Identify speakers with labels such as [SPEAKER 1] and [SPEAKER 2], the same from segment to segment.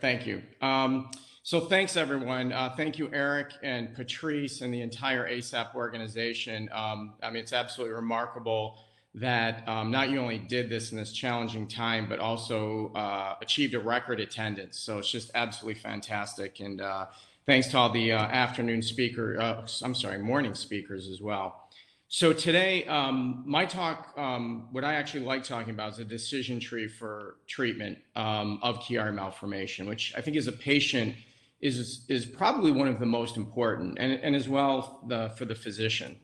[SPEAKER 1] Thank you. So thanks, everyone. Thank you, Eric and Patrice and the entire ASAP organization. I mean, it's absolutely remarkable that not you only did this in this challenging time, but also achieved a record attendance. So it's just absolutely fantastic. And thanks to all the morning speakers as well. So today, my talk, what I actually like talking about is a decision tree for treatment of Chiari malformation, which I think as a patient is probably one of the most important, and as well for the physician.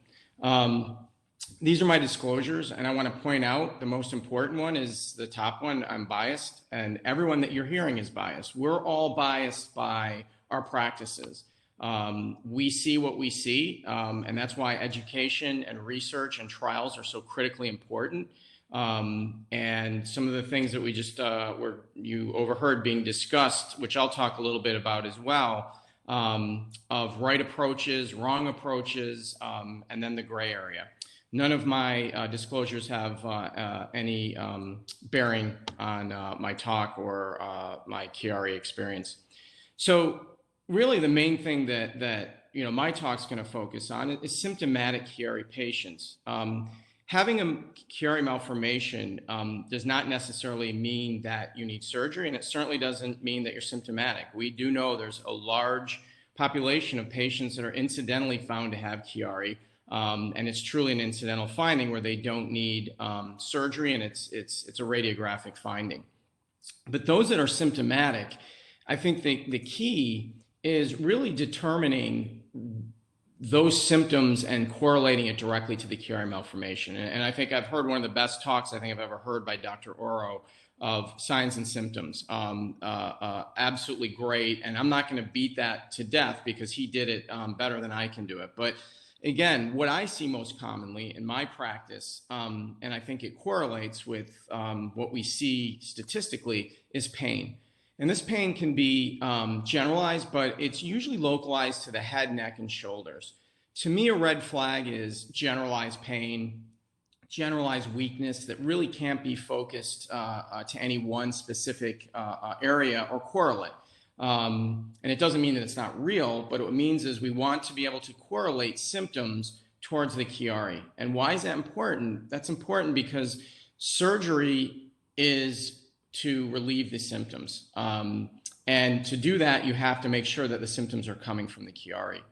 [SPEAKER 1] These are my disclosures, and I want to point out the most important one is the top one. I'm biased, and everyone that you're hearing is biased. We're all biased by our practices. We see what we see, and that's why education and research and trials are so critically important. And some of the things that we just you overheard being discussed, which I'll talk a little bit about as well, of right approaches, wrong approaches, and then the gray area. None of my disclosures have any bearing on my talk or my Chiari experience. So really the main thing that my talk's going to focus on is symptomatic Chiari patients. Having a Chiari malformation does not necessarily mean that you need surgery, and it certainly doesn't mean that you're symptomatic. We do know there's a large population of patients that are incidentally found to have Chiari, and it's truly an incidental finding where they don't need surgery, and it's a radiographic finding. But those that are symptomatic, I think the key is really determining those symptoms and correlating it directly to the Chiari malformation. And I think I've heard one of the best talks I think I've ever heard by Dr. Oro of signs and symptoms. Absolutely great. And I'm not going to beat that to death because he did it better than I can do it. But again, what I see most commonly in my practice, and I think it correlates with what we see statistically, is pain. And this pain can be generalized, but it's usually localized to the head, neck, and shoulders. To me, a red flag is generalized pain, generalized weakness that really can't be focused to any one specific area or correlate. And it doesn't mean that it's not real, but what it means is we want to be able to correlate symptoms towards the Chiari. And why is that important? That's important because surgery is to relieve the symptoms. And to do that, you have to make sure that the symptoms are coming from the Chiari.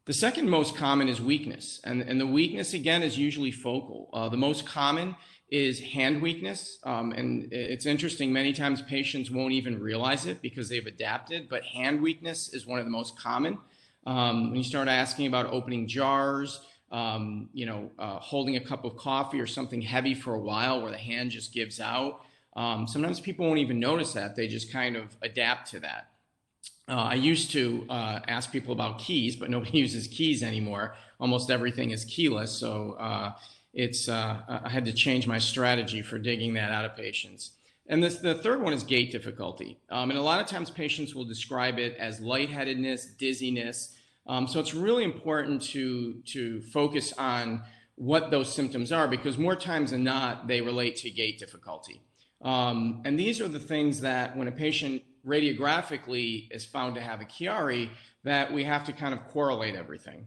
[SPEAKER 1] The second most common is weakness. And the weakness, again, is usually focal. The most common is hand weakness. And it's interesting, many times patients won't even realize it because they've adapted, but hand weakness is one of the most common. When you start asking about opening jars, holding a cup of coffee or something heavy for a while where the hand just gives out, sometimes people won't even notice that. They just kind of adapt to that. I used to ask people about keys, but nobody uses keys anymore. Almost everything is keyless. So I had to change my strategy for digging that out of patients. And the third one is gait difficulty. And a lot of times patients will describe it as lightheadedness, dizziness. So it's really important to focus on what those symptoms are, because more times than not, they relate to gait difficulty. And these are the things that when a patient radiographically is found to have a Chiari, that we have to kind of correlate everything.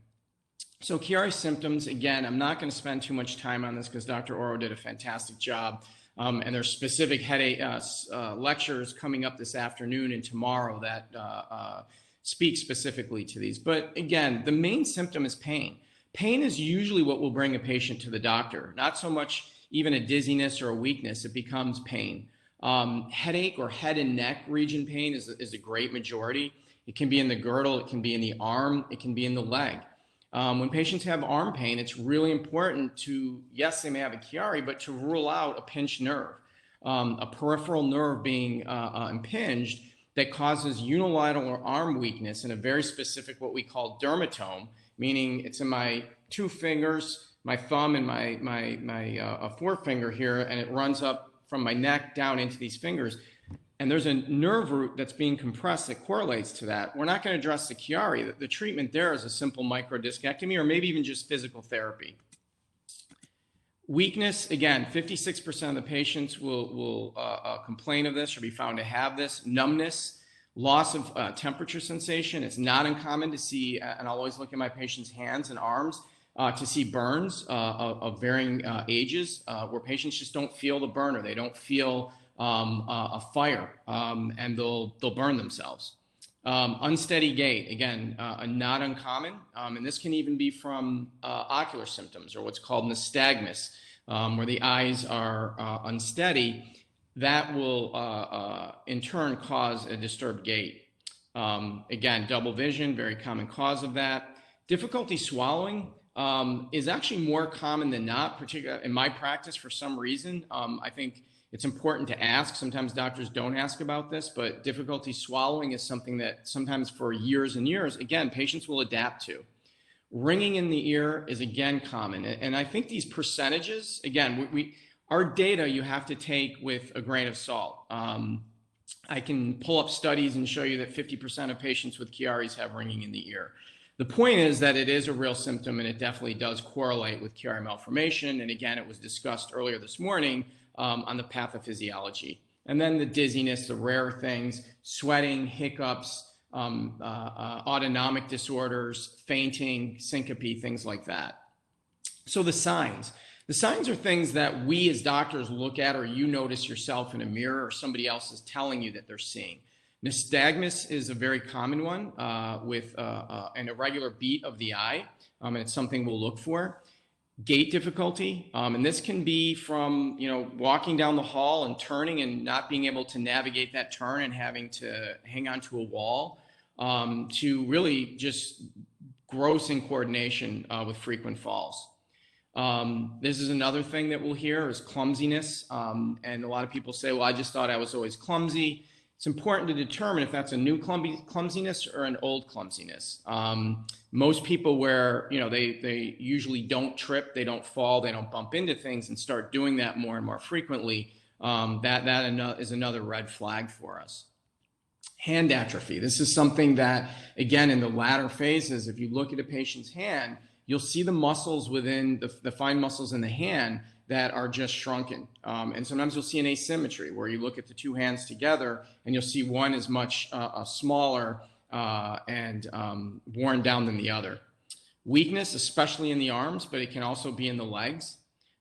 [SPEAKER 1] So Chiari symptoms, again, I'm not going to spend too much time on this because Dr. Oro did a fantastic job. And there's specific headache lectures coming up this afternoon and tomorrow that speak specifically to these. But again, the main symptom is pain. Pain is usually what will bring a patient to the doctor, not so much even a dizziness or a weakness. It becomes pain. Headache or head and neck region pain is a great majority. It can be in the girdle, it can be in the arm, it can be in the leg. When patients have arm pain, it's really important to, yes, they may have a Chiari, but to rule out a pinched nerve, a peripheral nerve being impinged that causes unilateral arm weakness and a very specific what we call dermatome, meaning it's in my two fingers, my thumb and my forefinger here, and it runs up from my neck down into these fingers. And there's a nerve root that's being compressed that correlates to that. We're not going to address the Chiari. The treatment there is a simple microdiscectomy or maybe even just physical therapy. Weakness, again, 56% of the patients will complain of this or be found to have this. Numbness, Loss of temperature sensation. It's not uncommon to see, and I'll always look at my patient's hands and arms to see burns of varying ages where patients just don't feel the burn, or they don't feel a fire, and they'll burn themselves. Unsteady gait, again, not uncommon, and this can even be from ocular symptoms, or what's called nystagmus, where the eyes are unsteady. That will, in turn, cause a disturbed gait. Again, double vision, very common cause of that. Difficulty swallowing is actually more common than not, particularly in my practice for some reason. I think it's important to ask. Sometimes doctors don't ask about this, but difficulty swallowing is something that sometimes for years and years, again, patients will adapt to. Ringing in the ear is again common. And I think these percentages, again, our data you have to take with a grain of salt. I can pull up studies and show you that 50% of patients with Chiari's have ringing in the ear. The point is that it is a real symptom, and it definitely does correlate with Chiari malformation. And again, it was discussed earlier this morning on the pathophysiology. And then the dizziness, the rare things, sweating, hiccups, autonomic disorders, fainting, syncope, things like that. So the signs. The signs are things that we as doctors look at, or you notice yourself in a mirror, or somebody else is telling you that they're seeing. Nystagmus is a very common one with an irregular beat of the eye, and it's something we'll look for. Gait difficulty, and this can be from walking down the hall and turning and not being able to navigate that turn and having to hang onto a wall, to really just gross incoordination with frequent falls. This is another thing that we'll hear is clumsiness, and a lot of people say, well, I just thought I was always clumsy. It's important to determine if that's a new clumsiness or an old clumsiness. Most people where, they usually don't trip, they don't fall, they don't bump into things and start doing that more and more frequently, that is another red flag for us. Hand atrophy. This is something that, again, in the latter phases, if you look at a patient's hand, you'll see the muscles within the fine muscles in the hand that are just shrunken. And sometimes you'll see an asymmetry where you look at the two hands together and you'll see one is much smaller and worn down than the other. Weakness, especially in the arms, but it can also be in the legs.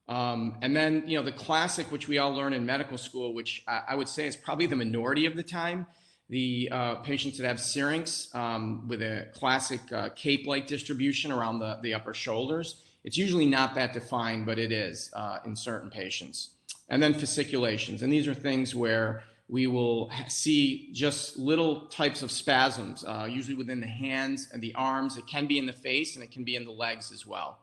[SPEAKER 1] And then, the classic, which we all learn in medical school, which I would say is probably the minority of the time, the patients that have syrinx with a classic cape-like distribution around the upper shoulders. It's usually not that defined, but it is in certain patients. And then fasciculations. And these are things where we will see just little types of spasms, usually within the hands and the arms. It can be in the face and it can be in the legs as well.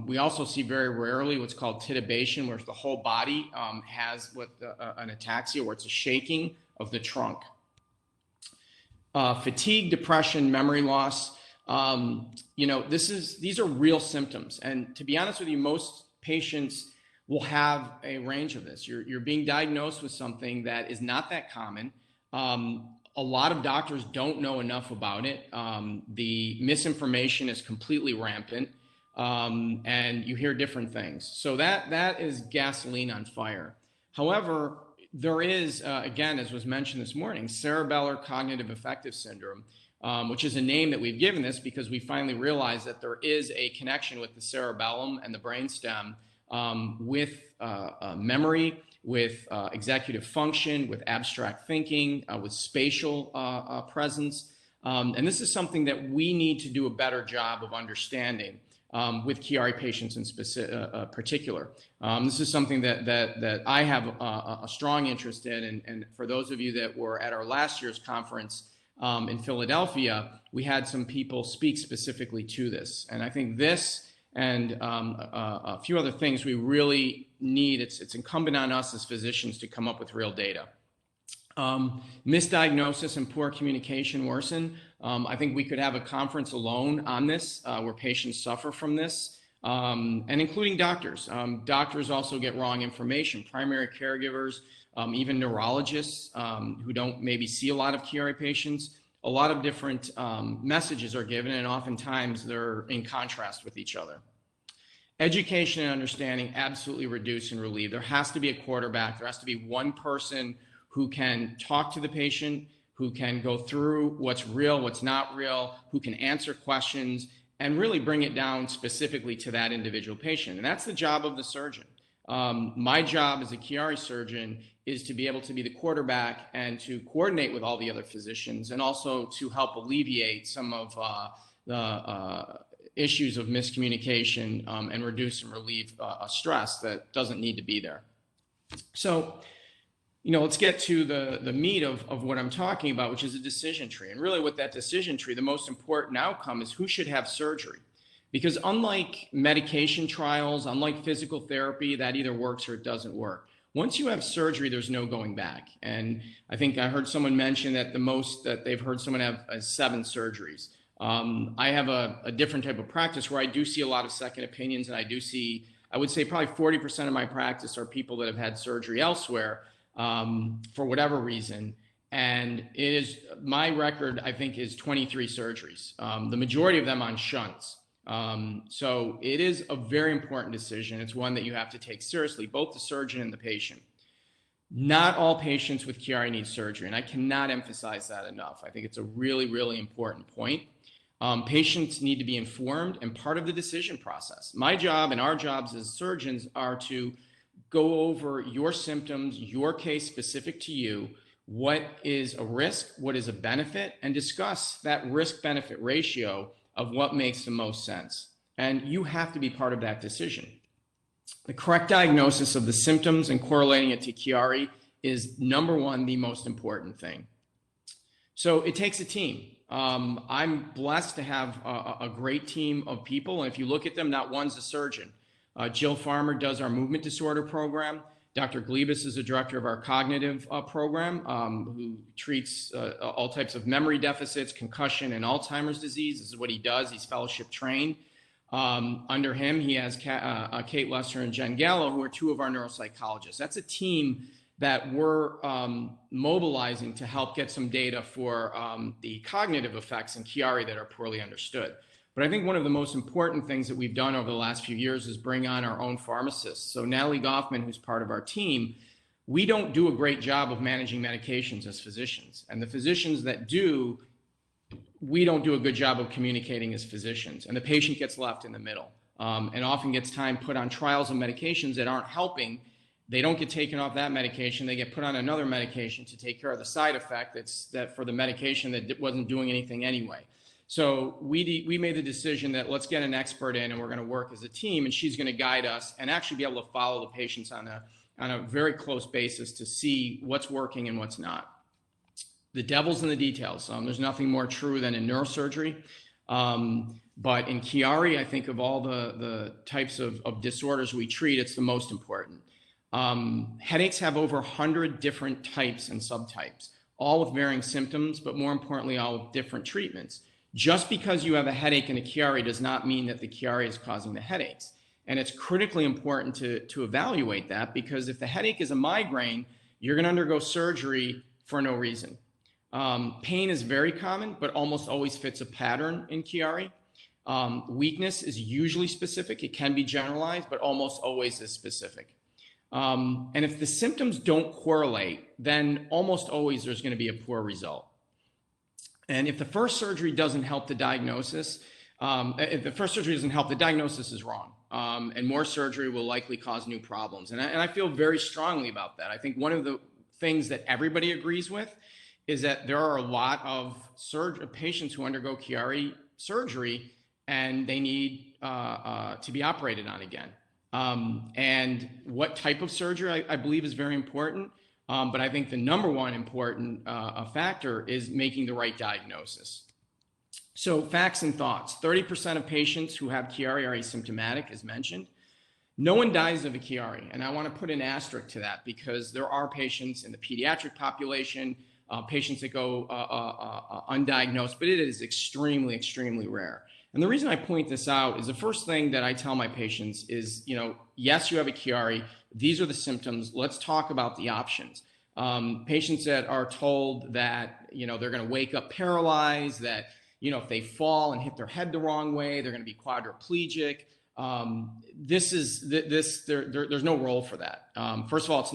[SPEAKER 1] We also see very rarely what's called titubation, where the whole body has an ataxia, where it's a shaking of the trunk. Fatigue, depression, memory loss. These are real symptoms. And to be honest with you, most patients will have a range of this. You're being diagnosed with something that is not that common. A lot of doctors don't know enough about it. The misinformation is completely rampant, and you hear different things. So that is gasoline on fire. However, there is, again, as was mentioned this morning, cerebellar cognitive affective syndrome, which is a name that we've given this because we finally realized that there is a connection with the cerebellum and the brainstem with memory, with executive function, with abstract thinking, with spatial presence. And this is something that we need to do a better job of understanding with Chiari patients in particular. This is something that I have a strong interest in. And for those of you that were at our last year's conference in Philadelphia, we had some people speak specifically to this. And I think this and a few other things we really need, it's incumbent on us as physicians to come up with real data. Misdiagnosis and poor communication worsen. I think we could have a conference alone on this, where patients suffer from this, and including doctors. Doctors also get wrong information, primary caregivers, even neurologists who don't maybe see a lot of Chiari patients. A lot of different messages are given, and oftentimes they're in contrast with each other. Education and understanding absolutely reduce and relieve. There has to be a quarterback. There has to be one person who can talk to the patient, who can go through what's real, what's not real, who can answer questions, and really bring it down specifically to that individual patient. And that's the job of the surgeon. My job as a Chiari surgeon is to be able to be the quarterback and to coordinate with all the other physicians, and also to help alleviate some of the issues of miscommunication and reduce and relieve stress that doesn't need to be there. So, let's get to the meat of what I'm talking about, which is a decision tree. And really with that decision tree, the most important outcome is who should have surgery. Because unlike medication trials, unlike physical therapy, that either works or it doesn't work. Once you have surgery, there's no going back. And I think I heard someone mention that the most that they've heard someone have 7 surgeries. I have a different type of practice where I do see a lot of second opinions, and I would say probably 40% of my practice are people that have had surgery elsewhere for whatever reason. And my record, I think, is 23 surgeries, the majority of them on shunts. So it is a very important decision. It's one that you have to take seriously, both the surgeon and the patient. Not all patients with Chiari need surgery, and I cannot emphasize that enough. I think it's a really, really important point. Patients need to be informed and part of the decision process. My job and our jobs as surgeons are to go over your symptoms, your case specific to you, what is a risk, what is a benefit, and discuss that risk-benefit ratio of what makes the most sense. And you have to be part of that decision. The correct diagnosis of the symptoms and correlating it to Chiari is, number one, the most important thing. So it takes a team. I'm blessed to have a great team of people. And if you look at them, not one's a surgeon. Jill Farmer does our movement disorder program. Dr. Glebus is the director of our cognitive program, who treats all types of memory deficits, concussion, and Alzheimer's disease. This is what he does. He's fellowship trained. Under him, he has Kate Lesser and Jen Gallo, who are 2 of our neuropsychologists. That's a team that we're mobilizing to help get some data for the cognitive effects in Chiari that are poorly understood. But I think one of the most important things that we've done over the last few years is bring on our own pharmacists. So Natalie Goffman, who's part of our team, we don't do a great job of managing medications as physicians. And the physicians that do, we don't do a good job of communicating as physicians. And the patient gets left in the middle and often gets time put on trials of medications that aren't helping. They don't get taken off that medication. They get put on another medication to take care of the side effect that for the medication that wasn't doing anything anyway. So we made the decision that let's get an expert in, and we're going to work as a team, and she's going to guide us and actually be able to follow the patients on a very close basis to see what's working and what's not. The devil's in the details. There's nothing more true than in neurosurgery. But in Chiari, I think of all the types of disorders we treat, it's the most important. Headaches have over 100 different types and subtypes, all with varying symptoms, but more importantly, all with different treatments. Just because you have a headache in a Chiari does not mean that the Chiari is causing the headaches. And it's critically important to evaluate that, because if the headache is a migraine, you're going to undergo surgery for no reason. Pain is very common, but almost always fits a pattern in Chiari. Weakness is usually specific. It can be generalized, but almost always is specific. And if the symptoms don't correlate, then almost always there's going to be a poor result. And if the first surgery doesn't help the diagnosis, the diagnosis is wrong. And more surgery will likely cause new problems. And I feel very strongly about that. I think one of the things that everybody agrees with is that there are a lot of patients who undergo Chiari surgery and they need to be operated on again. And what type of surgery I believe is very important. But I think the number one important factor is making the right diagnosis. So facts and thoughts. 30% of patients who have Chiari are asymptomatic, as mentioned. No one dies of a Chiari. And I want to put an asterisk to that, because there are patients in the pediatric population, patients that go undiagnosed, but it is extremely, extremely rare. And the reason I point this out is the first thing that I tell my patients is, yes, you have a Chiari. These are the symptoms. Let's talk about the options. Patients that are told that, they're going to wake up paralyzed, that, if they fall and hit their head the wrong way, they're going to be quadriplegic. There's no role for that. First of all,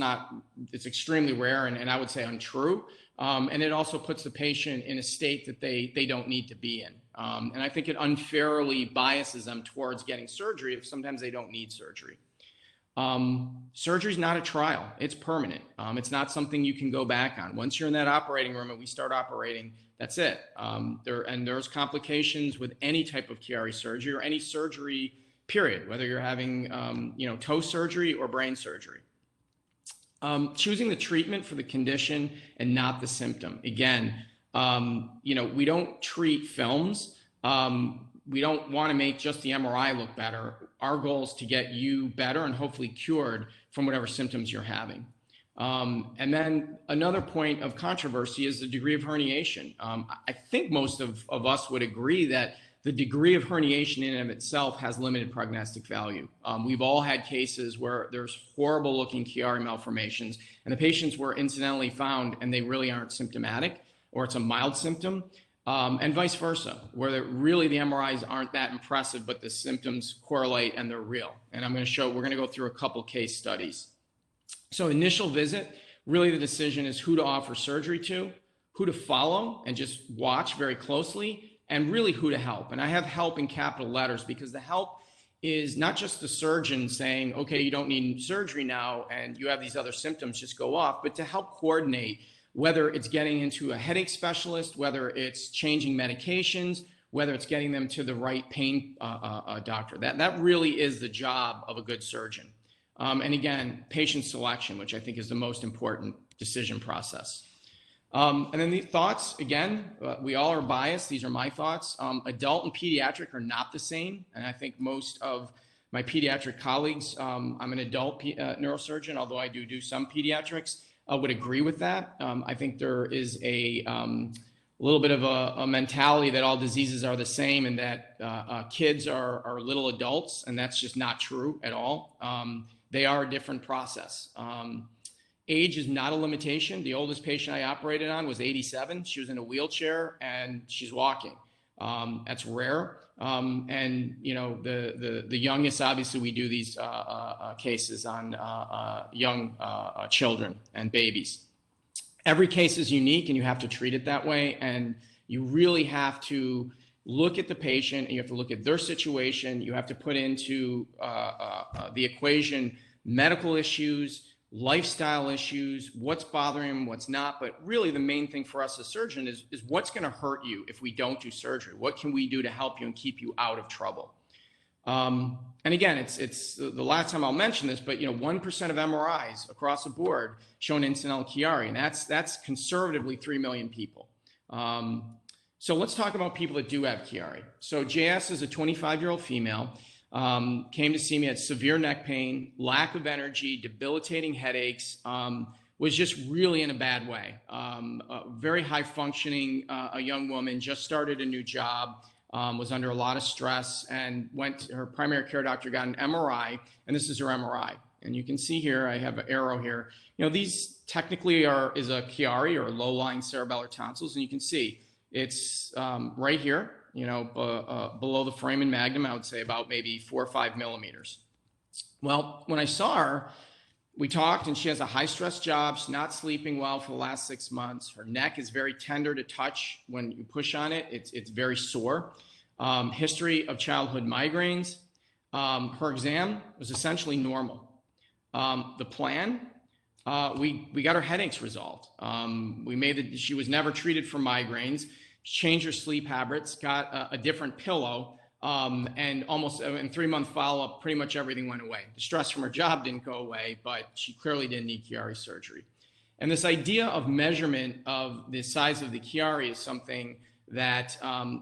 [SPEAKER 1] it's extremely rare and I would say untrue. And it also puts the patient in a state that they don't need to be in. And I think it unfairly biases them towards getting surgery if sometimes they don't need surgery. Surgery is not a trial. It's permanent. It's not something you can go back on. Once you're in that operating room and we start operating, that's it. There's complications with any type of Chiari surgery or any surgery period, whether you're having toe surgery or brain surgery. Choosing the treatment for the condition and not the symptom. Again, we don't treat films. We don't want to make just the MRI look better. Our goal is to get you better and hopefully cured from whatever symptoms you're having. And then another point of controversy is the degree of herniation. I think most of us would agree that the degree of herniation in and of itself has limited prognostic value. We've all had cases where there's horrible looking Chiari malformations and the patients were incidentally found and they really aren't symptomatic or it's a mild symptom. And vice versa, where really the MRIs aren't that impressive, but the symptoms correlate and they're real. And we're going to go through a couple case studies. So initial visit, really the decision is who to offer surgery to, who to follow and just watch very closely, and really who to help. And I have help in capital letters because the help is not just the surgeon saying, okay, you don't need surgery now and you have these other symptoms, just go off, but to help coordinate whether it's getting into a headache specialist, whether it's changing medications, whether it's getting them to the right pain doctor. That really is the job of a good surgeon. And again, patient selection, which I think is the most important decision process. And then the thoughts, again, we all are biased. These are my thoughts. Adult and pediatric are not the same. And I think most of my pediatric colleagues, I'm an adult neurosurgeon, although I do some pediatrics, would agree with that. I think there is a little bit of a mentality that all diseases are the same and that kids are little adults, and that's just not true at all. They are a different process. Age is not a limitation. The oldest patient I operated on was 87. She was in a wheelchair and she's walking. That's rare. And the youngest, obviously we do these cases on young children and babies. Every case is unique and you have to treat it that way. And you really have to look at the patient and you have to look at their situation. You have to put into the equation medical issues, lifestyle issues, what's bothering them, what's not. But really the main thing for us as surgeons is what's going to hurt you if we don't do surgery? What can we do to help you and keep you out of trouble? And again, it's the last time I'll mention this, but 1% of MRIs across the board show an incidental Chiari, and that's conservatively 3 million people. So let's talk about people that do have Chiari. So JS is a 25-year-old female. Came to see me, had severe neck pain, lack of energy, debilitating headaches, was just really in a bad way. Very high functioning, a young woman, just started a new job, was under a lot of stress and her primary care doctor got an MRI, and this is her MRI. And you can see here, I have an arrow here. These technically is a Chiari or low-lying cerebellar tonsils, and you can see it's right here. Below the foramen magnum, I would say about maybe 4 or 5 millimeters. Well, when I saw her, we talked and she has a high stress job. She's not sleeping well for the last 6 months. Her neck is very tender to touch. When you push on it, it's very sore. History of childhood migraines. Her exam was essentially normal. The plan, we got her headaches resolved. She was never treated for migraines. Changed her sleep habits, got a different pillow, and almost in 3-month follow-up, pretty much everything went away. The stress from her job didn't go away, but she clearly didn't need Chiari surgery. And this idea of measurement of the size of the Chiari is something that,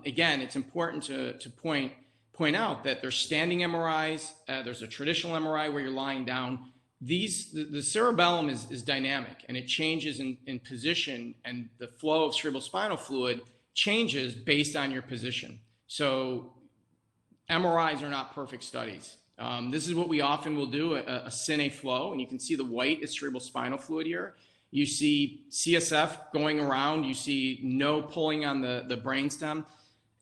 [SPEAKER 1] again, it's important to point out that there's standing MRIs, there's a traditional MRI where you're lying down. The cerebellum is dynamic and it changes in position, and the flow of cerebrospinal fluid changes based on your position. So MRIs are not perfect studies. This is what we often will do, a cine flow, and you can see the white is cerebrospinal fluid here. You see CSF going around, you see no pulling on the brainstem.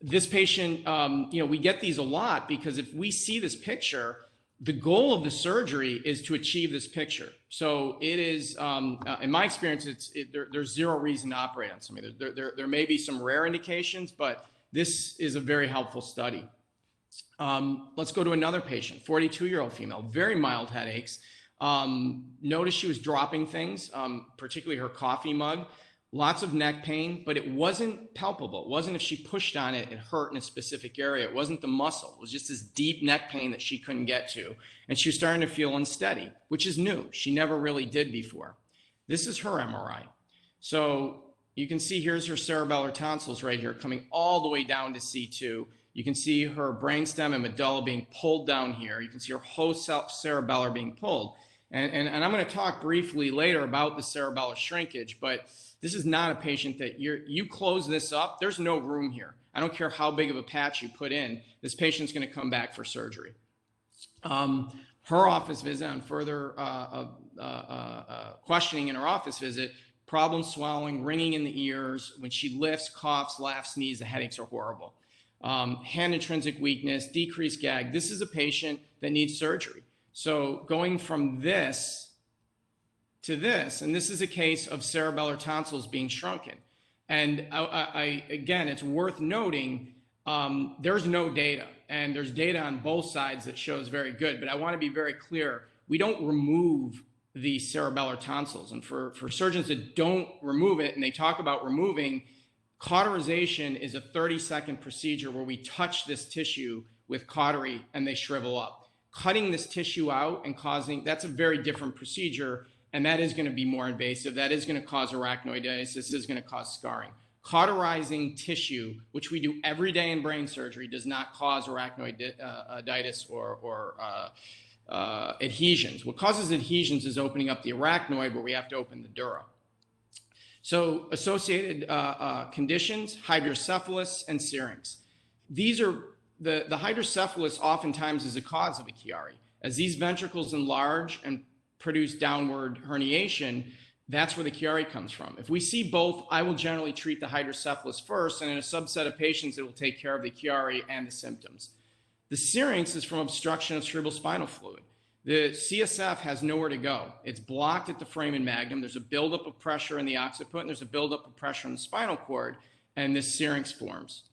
[SPEAKER 1] This patient, we get these a lot because if we see this picture, the goal of the surgery is to achieve this picture. So it is, in my experience, there's zero reason to operate on somebody. There may be some rare indications, but this is a very helpful study. Let's go to another patient, 42-year-old female, very mild headaches. Notice she was dropping things, particularly her coffee mug. Lots of neck pain, but it wasn't palpable. It wasn't if she pushed on it, it hurt in a specific area. It wasn't the muscle. It was just this deep neck pain that she couldn't get to. And she was starting to feel unsteady, which is new. She never really did before. This is her MRI. So you can see here's her cerebellar tonsils right here coming all the way down to C2. You can see her brainstem and medulla being pulled down here. You can see her whole cerebellar being pulled. And I'm going to talk briefly later about the cerebellar shrinkage, but this is not a patient that you close this up. There's no room here. I don't care how big of a patch you put in. This patient's going to come back for surgery. Her office visit on further questioning in her office visit, problem swallowing, ringing in the ears. When she lifts, coughs, laughs, sneezes, the headaches are horrible. Hand intrinsic weakness, decreased gag. This is a patient that needs surgery. So going from this to this, and this is a case of cerebellar tonsils being shrunken. And again, it's worth noting, there's no data, and there's data on both sides that shows very good, but I want to be very clear. We don't remove the cerebellar tonsils. And for surgeons that don't remove it, and they talk about removing, cauterization is a 30-second procedure where we touch this tissue with cautery and they shrivel up. Cutting this tissue out and that's a very different procedure. And that is going to be more invasive. That is going to cause arachnoiditis. This is going to cause scarring. Cauterizing tissue, which we do every day in brain surgery, does not cause arachnoiditis or adhesions. What causes adhesions is opening up the arachnoid, where we have to open the dura. So associated conditions, hydrocephalus and syrinx. These are the hydrocephalus oftentimes is a cause of a Chiari. As these ventricles enlarge and produce downward herniation, that's where the Chiari comes from. If we see both, I will generally treat the hydrocephalus first, and in a subset of patients, it will take care of the Chiari and the symptoms. The syrinx is from obstruction of cerebrospinal fluid. The CSF has nowhere to go. It's blocked at the foramen magnum. There's a buildup of pressure in the occiput, and there's a buildup of pressure in the spinal cord, and this syrinx forms.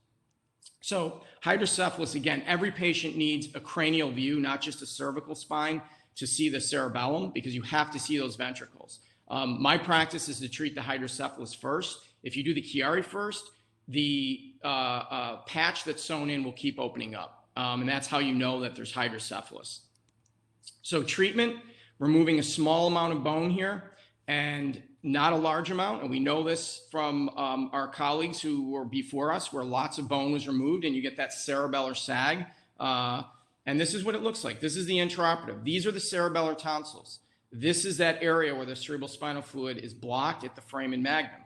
[SPEAKER 1] So hydrocephalus, again, every patient needs a cranial view, not just a cervical spine, to see the cerebellum, because you have to see those ventricles. My practice is to treat the hydrocephalus first. If you do the Chiari first, the patch that's sewn in will keep opening up. And that's how you know that there's hydrocephalus. So treatment, removing a small amount of bone here and not a large amount. And we know this from our colleagues who were before us, where lots of bone was removed and you get that cerebellar sag. And this is what it looks like. This is the intraoperative. These are the cerebellar tonsils. This is that area where the cerebrospinal fluid is blocked at the foramen magnum.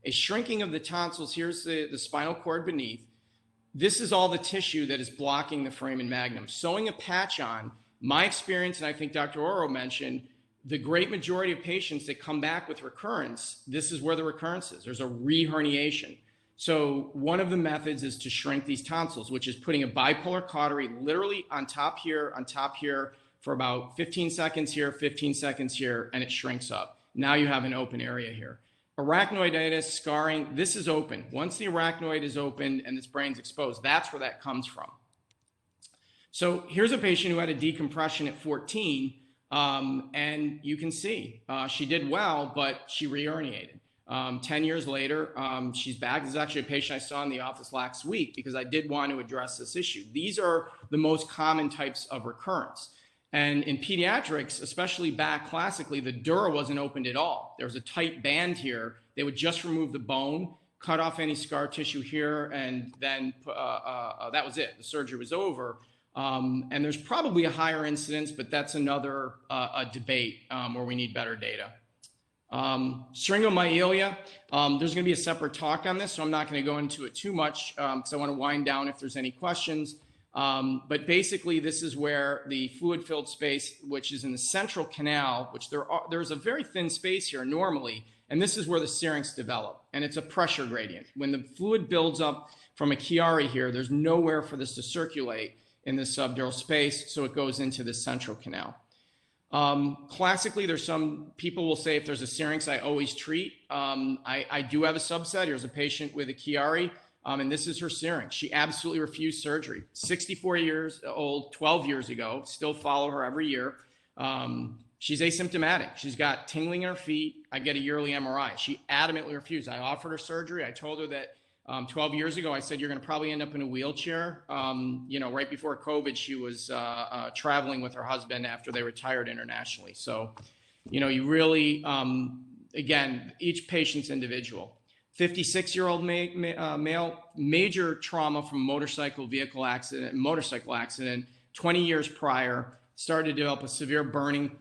[SPEAKER 1] A shrinking of the tonsils, here's the spinal cord beneath. This is all the tissue that is blocking the foramen magnum. Sewing a patch on, my experience, and I think Dr. Oro mentioned, the great majority of patients that come back with recurrence, this is where the recurrence is. There's a reherniation. So one of the methods is to shrink these tonsils, which is putting a bipolar cautery literally on top here for about 15 seconds here, 15 seconds here, and it shrinks up. Now you have an open area here. Arachnoiditis, scarring, this is open. Once the arachnoid is open and this brain's exposed, that's where that comes from. So here's a patient who had a decompression at 14, and you can see she did well, but she re-herniated. 10 years later, she's back. This is actually a patient I saw in the office last week because I did want to address this issue. These are the most common types of recurrence. And in pediatrics, especially back classically, the dura wasn't opened at all. There was a tight band here. They would just remove the bone, cut off any scar tissue here, and then that was it. The surgery was over. And there's probably a higher incidence, but that's another debate where we need better data. Syringomyelia, there's going to be a separate talk on this, so I'm not going to go into it too much because I want to wind down if there's any questions. But basically, this is where the fluid-filled space, which is in the central canal, which there's a very thin space here normally, and this is where the syrinx develop, and it's a pressure gradient. When the fluid builds up from a Chiari here, there's nowhere for this to circulate. in the subdural space, so it goes into the central canal. Classically, there's some people will say if there's a syrinx, I always treat. I do have a subset. Here's a patient with a Chiari, and this is her syrinx. She absolutely refused surgery. 64 years old, 12 years ago, still follow her every year. She's asymptomatic. She's got tingling in her feet. I get a yearly MRI. She adamantly refused. I offered her surgery. I told her that 12 years ago, I said, you're going to probably end up in a wheelchair. Right before COVID, she was traveling with her husband after they retired internationally. So, you really, again, each patient's individual. 56-year-old male, major trauma from motorcycle accident, 20 years prior, started to develop a severe burning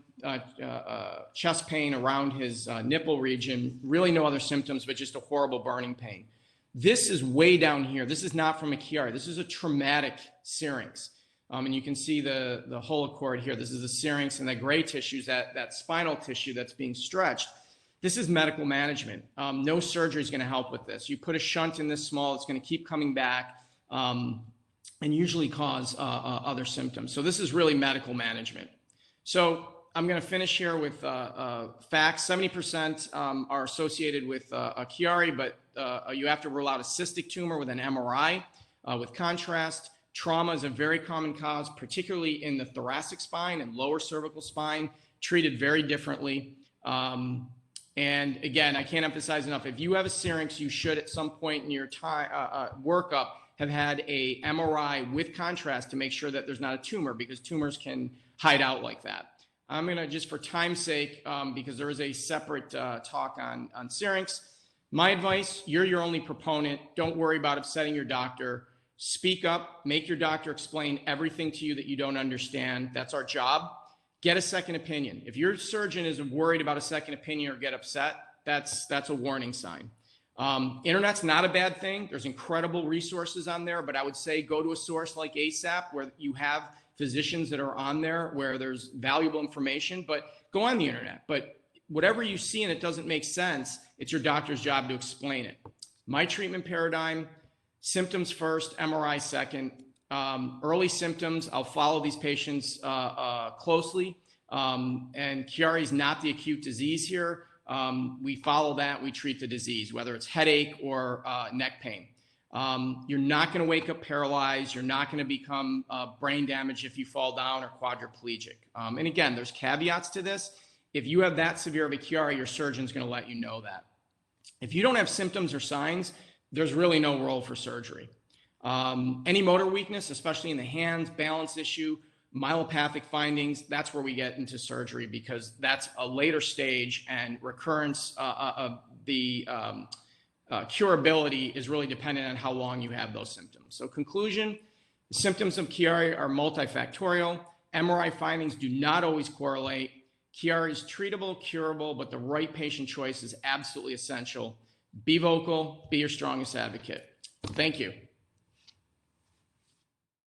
[SPEAKER 1] chest pain around his nipple region, really no other symptoms, but just a horrible burning pain. This is way down here. This is not from a Chiari. This is a traumatic syrinx. And you can see the holocord here. This is the syrinx, and that gray tissue is that spinal tissue that's being stretched. This is medical management. No surgery is going to help with this. You put a shunt in this small, it's going to keep coming back and usually cause other symptoms. So this is really medical management. So I'm going to finish here with FACS. 70% are associated with a Chiari, but you have to rule out a cystic tumor with an MRI. With contrast, trauma is a very common cause, particularly in the thoracic spine and lower cervical spine, treated very differently. And again, I can't emphasize enough, if you have a syrinx, you should at some point in your workup have had a MRI with contrast to make sure that there's not a tumor, because tumors can hide out like that. I'm going to, just for time's sake, because there is a separate talk on syrinx, my advice, you're your only proponent. Don't worry about upsetting your doctor. Speak up, make your doctor explain everything to you that you don't understand. That's our job. Get a second opinion. If your surgeon is worried about a second opinion or get upset, that's a warning sign. Internet's not a bad thing. There's incredible resources on there, but I would say go to a source like ASAP where you have physicians that are on there, where there's valuable information, but go on the internet. But whatever you see and it doesn't make sense, it's your doctor's job to explain it. My treatment paradigm, symptoms first, MRI second. Early symptoms, I'll follow these patients closely. And Chiari is not the acute disease here. We follow that, we treat the disease, whether it's headache or neck pain. You're not going to wake up paralyzed. You're not going to become brain damaged if you fall down or quadriplegic. And again, there's caveats to this. If you have that severe of a Chiari, your surgeon's going to let you know that. If you don't have symptoms or signs, there's really no role for surgery. Any motor weakness, especially in the hands, balance issue, myelopathic findings, that's where we get into surgery, because that's a later stage, and recurrence of the curability is really dependent on how long you have those symptoms. So conclusion, the symptoms of Chiari are multifactorial. MRI findings do not always correlate. Chiari is treatable, curable, but the right patient choice is absolutely essential. Be vocal, be your strongest advocate. Thank you.